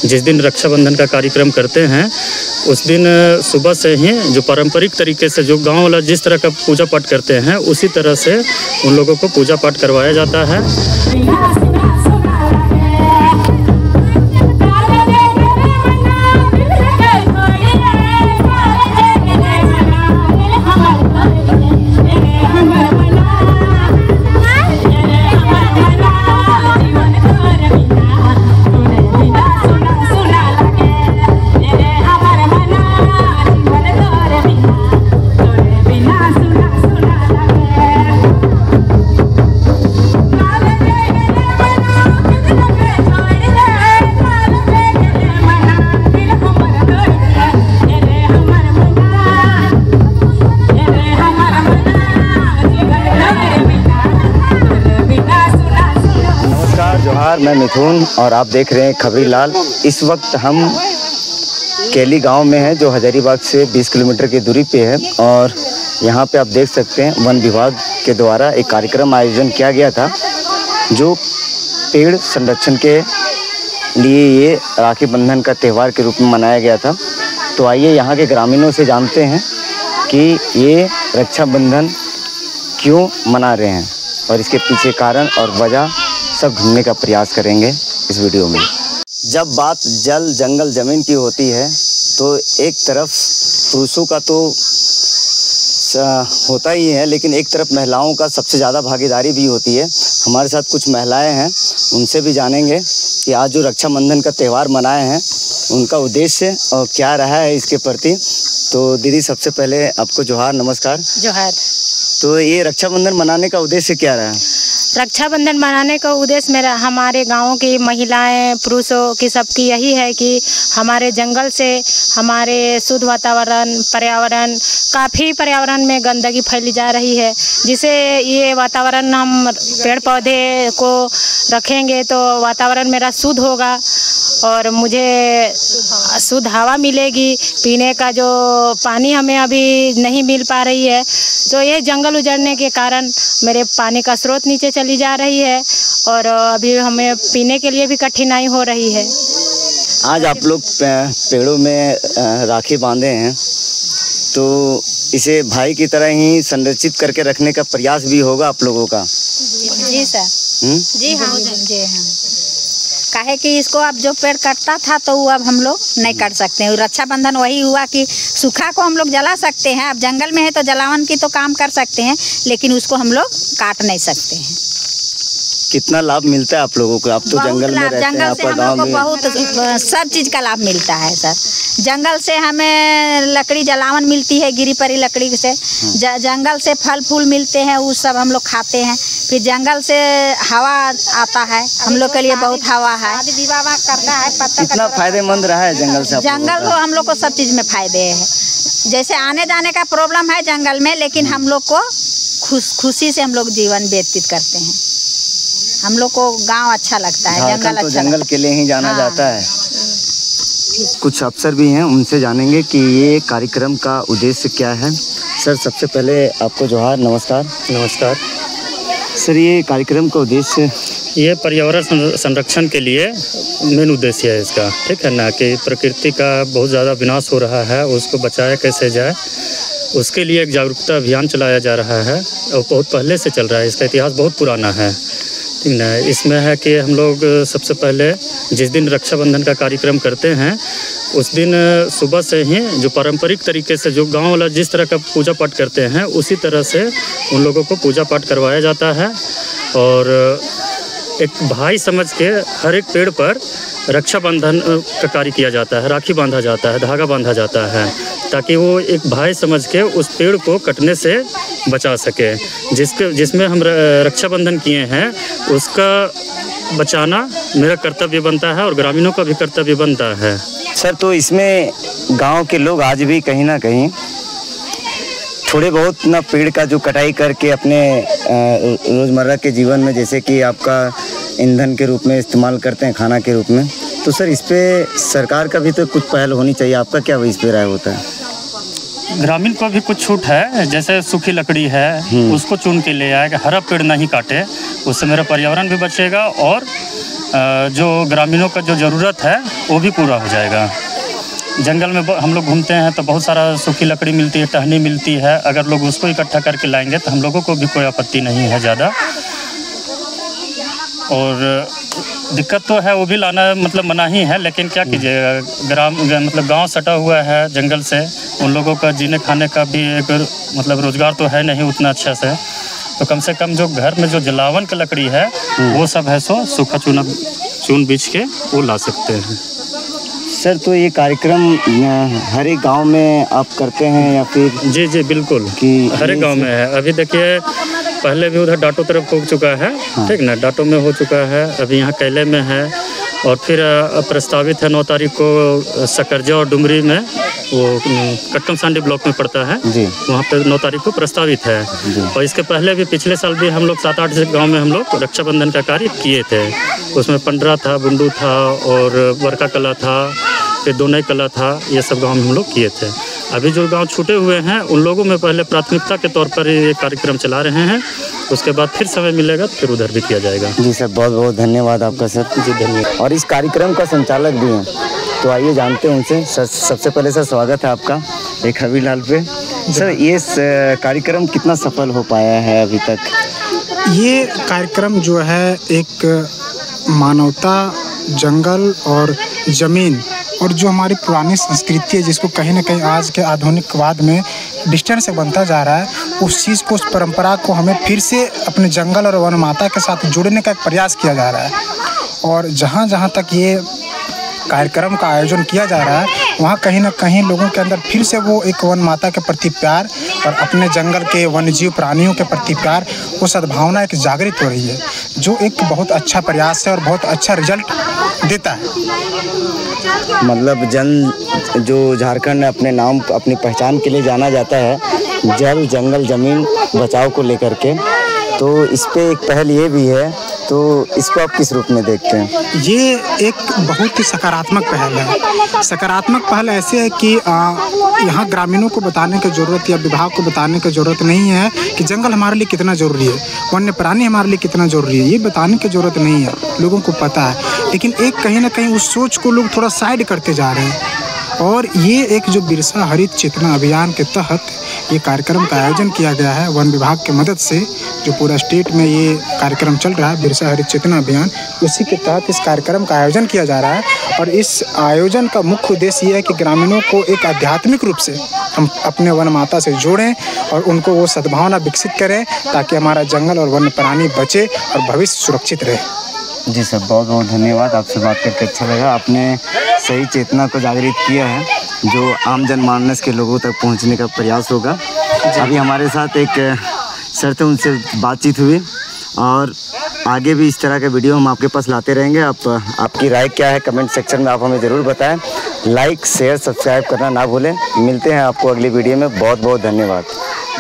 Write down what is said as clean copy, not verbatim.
जिस दिन रक्षाबंधन का कार्यक्रम करते हैं उस दिन सुबह से ही जो पारंपरिक तरीके से जो गांव वाला जिस तरह का पूजा पाठ करते हैं उसी तरह से उन लोगों को पूजा पाठ करवाया जाता है। मैं मिथुन और आप देख रहे हैं खबरी लाल। इस वक्त हम केली गांव में हैं जो हजारीबाग से 20 किलोमीटर की दूरी पे है और यहाँ पे आप देख सकते हैं वन विभाग के द्वारा एक कार्यक्रम आयोजन किया गया था जो पेड़ संरक्षण के लिए ये राखी बंधन का त्यौहार के रूप में मनाया गया था। तो आइए यहाँ के ग्रामीणों से जानते हैं कि ये रक्षाबंधन क्यों मना रहे हैं और इसके पीछे कारण और वजह सब ढूंढने का प्रयास करेंगे इस वीडियो में। जब बात जल जंगल ज़मीन की होती है तो एक तरफ पुरुषों का तो होता ही है, लेकिन एक तरफ महिलाओं का सबसे ज़्यादा भागीदारी भी होती है। हमारे साथ कुछ महिलाएं हैं, उनसे भी जानेंगे कि आज जो रक्षाबंधन का त्यौहार मनाए हैं उनका उद्देश्य और क्या रहा है इसके प्रति। तो दीदी सबसे पहले आपको जोहार, नमस्कार। जोहार। तो ये रक्षाबंधन मनाने का उद्देश्य क्या रहा? रक्षाबंधन मनाने का उद्देश्य मेरा हमारे गाँव की महिलाएं पुरुषों की सबकी यही है कि हमारे जंगल से हमारे शुद्ध वातावरण पर्यावरण काफ़ी पर्यावरण में गंदगी फैली जा रही है, जिसे ये वातावरण हम पेड़ पौधे को रखेंगे तो वातावरण मेरा शुद्ध होगा और मुझे शुद्ध हवा मिलेगी। पीने का जो पानी हमें अभी नहीं मिल पा रही है, तो ये जंगल उजड़ने के कारण मेरे पानी का स्रोत नीचे चली जा रही है और अभी हमें पीने के लिए भी कठिनाई हो रही है। आज आप लोग पेड़ों में राखी बांधे हैं तो इसे भाई की तरह ही संरक्षित करके रखने का प्रयास भी होगा आप लोगों का? जी सर। जी हाँ जी हाँ। काहे कि इसको अब जो पेड़ कटता था तो वो अब हम लोग नहीं काट सकते हैं। रक्षाबंधन वही हुआ कि सूखा को हम लोग जला सकते हैं, अब जंगल में है तो जलावन की तो काम कर सकते हैं, लेकिन उसको हम लोग काट नहीं सकते हैं। कितना लाभ मिलता है आप लोगों को? आप तो जंगल में रहते हैं, जंगल से हम लोग को बहुत सब चीज़ का लाभ मिलता है सर। जंगल से हमें लकड़ी जलावन मिलती है, गिरी पड़ी लकड़ी से जंगल से फल फूल मिलते हैं, वो सब हम लोग खाते हैं। फिर जंगल से हवा आता है, हम लोग के लिए बहुत हवा है, करता है। कितना फायदेमंद रहा है जंगल से? जंगल तो हम लोग को सब चीज़ में फायदे है। जैसे आने जाने का प्रॉब्लम है जंगल में, लेकिन हम लोग को खुशी से हम लोग जीवन व्यतीत करते हैं। हम लोग को गांव अच्छा लगता है, जंगल अच्छा। जंगल के लिए ही जाना जाता है। कुछ अफसर भी हैं, उनसे जानेंगे कि ये कार्यक्रम का उद्देश्य क्या है। सर सबसे पहले आपको जोहार, नमस्कार। नमस्कार सर, ये कार्यक्रम का उद्देश्य? ये पर्यावरण संरक्षण के लिए मेन उद्देश्य है इसका, ठीक है ना, कि प्रकृति का बहुत ज़्यादा विनाश हो रहा है, उसको बचाया कैसे जाए उसके लिए एक जागरूकता अभियान चलाया जा रहा है और बहुत पहले से चल रहा है। इसका इतिहास बहुत पुराना है, ठीक ना। इसमें है कि हम लोग सबसे पहले जिस दिन रक्षाबंधन का कार्यक्रम करते हैं उस दिन सुबह से ही जो पारंपरिक तरीके से जो गांव वाला जिस तरह का पूजा पाठ करते हैं उसी तरह से उन लोगों को पूजा पाठ करवाया जाता है और एक भाई समझ के हर एक पेड़ पर रक्षाबंधन का कार्य किया जाता है, राखी बांधा जाता है, धागा बांधा जाता है, ताकि वो एक भाई समझ के उस पेड़ को कटने से बचा सके। जिसमें हम रक्षाबंधन किए हैं उसका बचाना मेरा कर्तव्य बनता है और ग्रामीणों का भी कर्तव्य बनता है। सर, तो इसमें गांव के लोग आज भी कहीं ना कहीं थोड़े बहुत ना पेड़ का जो कटाई करके अपने रोज़मर्रा के जीवन में, जैसे कि आपका ईंधन के रूप में इस्तेमाल करते हैं, खाना के रूप में, तो सर इस पे सरकार का भी तो कुछ पहल होनी चाहिए। आपका क्या इस पे राय होता है? ग्रामीण को भी कुछ छूट है, जैसे सूखी लकड़ी है उसको चुन के ले आए, हरा पेड़ नहीं काटे, उससे मेरा पर्यावरण भी बचेगा और जो ग्रामीणों का जो ज़रूरत है वो भी पूरा हो जाएगा। जंगल में हम लोग घूमते हैं तो बहुत सारा सूखी लकड़ी मिलती है, टहनी मिलती है। अगर लोग उसको इकट्ठा करके लाएंगे तो हम लोगों को भी कोई आपत्ति नहीं है ज़्यादा। और दिक्कत तो है, वो भी लाना मतलब मना ही है, लेकिन क्या कीजिएगा, मतलब गांव सटा हुआ है जंगल से, उन लोगों का जीने खाने का भी एक मतलब रोज़गार तो है नहीं उतना अच्छा से। तो कम से कम जो घर में जो जलावन की लकड़ी है वो सब है सो सूखा चून बीच के वो ला सकते हैं। सर, तो ये कार्यक्रम हर एक गांव में आप करते हैं या फिर? जी जी बिल्कुल, कि हर एक गांव में है। अभी देखिए, पहले भी उधर डाटो तरफ हो चुका है, ठीक ना, डाटो में हो चुका है, अभी यहाँ कैले में है, और फिर प्रस्तावित है 9 तारीख को सकरजा और डुमरी में, वो कट्टम सांडी ब्लॉक में पड़ता है जी, वहाँ पे 9 तारीख को प्रस्तावित है। और इसके पहले भी पिछले साल भी हम लोग 7-8 गाँव में हम लोग रक्षाबंधन का कार्य किए थे। उसमें पंडरा था, बुंडू था और बरका कला था, फिर दोनई कला था, ये सब गांव में हम लोग किए थे। अभी जो गांव छूटे हुए हैं उन लोगों में पहले प्राथमिकता के तौर पर ये कार्यक्रम चला रहे हैं, उसके बाद फिर समय मिलेगा तो फिर उधर भी किया जाएगा। जी सर, बहुत बहुत धन्यवाद आपका सर। जी धन्यवाद। और इस कार्यक्रम का संचालक भी हैं, तो आइए जानते हैं उनसे। सबसे पहले सर स्वागत है आपका एक खबरी लाल पे। सर, ये कार्यक्रम कितना सफल हो पाया है अभी तक? ये कार्यक्रम जो है एक मानवता, जंगल और ज़मीन और जो हमारी पुरानी संस्कृति है, जिसको कहीं ना कहीं आज के आधुनिकवाद में डिस्टेंस से बनता जा रहा है, उस चीज़ को, उस परंपरा को हमें फिर से अपने जंगल और वन माता के साथ जोड़ने का एक प्रयास किया जा रहा है। और जहाँ जहाँ तक ये कार्यक्रम का आयोजन किया जा रहा है, वहाँ कहीं ना कहीं लोगों के अंदर फिर से वो एक वन माता के प्रति प्यार और अपने जंगल के वन्यजीव प्राणियों के प्रति प्यार, वो सद्भावना एक जागृत हो रही है, जो एक बहुत अच्छा प्रयास है और बहुत अच्छा रिजल्ट देता है। मतलब जो झारखंड अपने नाम, अपनी पहचान के लिए जाना जाता है, जल, जंगल, ज़मीन बचाव को लेकर के, तो इस पे एक पहल ये भी है, तो इसको आप किस रूप में देखते हैं? ये एक बहुत ही सकारात्मक पहल है। सकारात्मक पहल ऐसे है कि यहाँ ग्रामीणों को बताने की ज़रूरत या विभाग को बताने की ज़रूरत नहीं है कि जंगल हमारे लिए कितना ज़रूरी है, वन्य प्राणी हमारे लिए कितना ज़रूरी है, ये बताने की ज़रूरत नहीं है, लोगों को पता है। लेकिन एक कहीं ना कहीं उस सोच को लोग थोड़ा साइड करते जा रहे हैं। और ये एक जो बिरसा हरित चेतना अभियान के तहत ये कार्यक्रम का आयोजन किया गया है वन विभाग की मदद से, जो पूरा स्टेट में ये कार्यक्रम चल रहा है, बिरसा हरित चेतना अभियान, उसी के तहत इस कार्यक्रम का आयोजन किया जा रहा है। और इस आयोजन का मुख्य उद्देश्य ये है कि ग्रामीणों को एक आध्यात्मिक रूप से हम अपने वन माता से जोड़ें और उनको वो सद्भावना विकसित करें, ताकि हमारा जंगल और वन्य प्राणी बचे और भविष्य सुरक्षित रहे। जी सर, बहुत बहुत धन्यवाद, आपसे बात करके अच्छा लगा। आपने सही चेतना को जागृत किया है, जो आम जनमानस के लोगों तक पहुंचने का प्रयास होगा। अभी हमारे साथ एक सर थे, उनसे बातचीत हुई, और आगे भी इस तरह के वीडियो हम आपके पास लाते रहेंगे। आपकी राय क्या है कमेंट सेक्शन में आप हमें ज़रूर बताएं। लाइक, शेयर, सब्सक्राइब करना ना भूलें। मिलते हैं आपको अगली वीडियो में। बहुत बहुत धन्यवाद।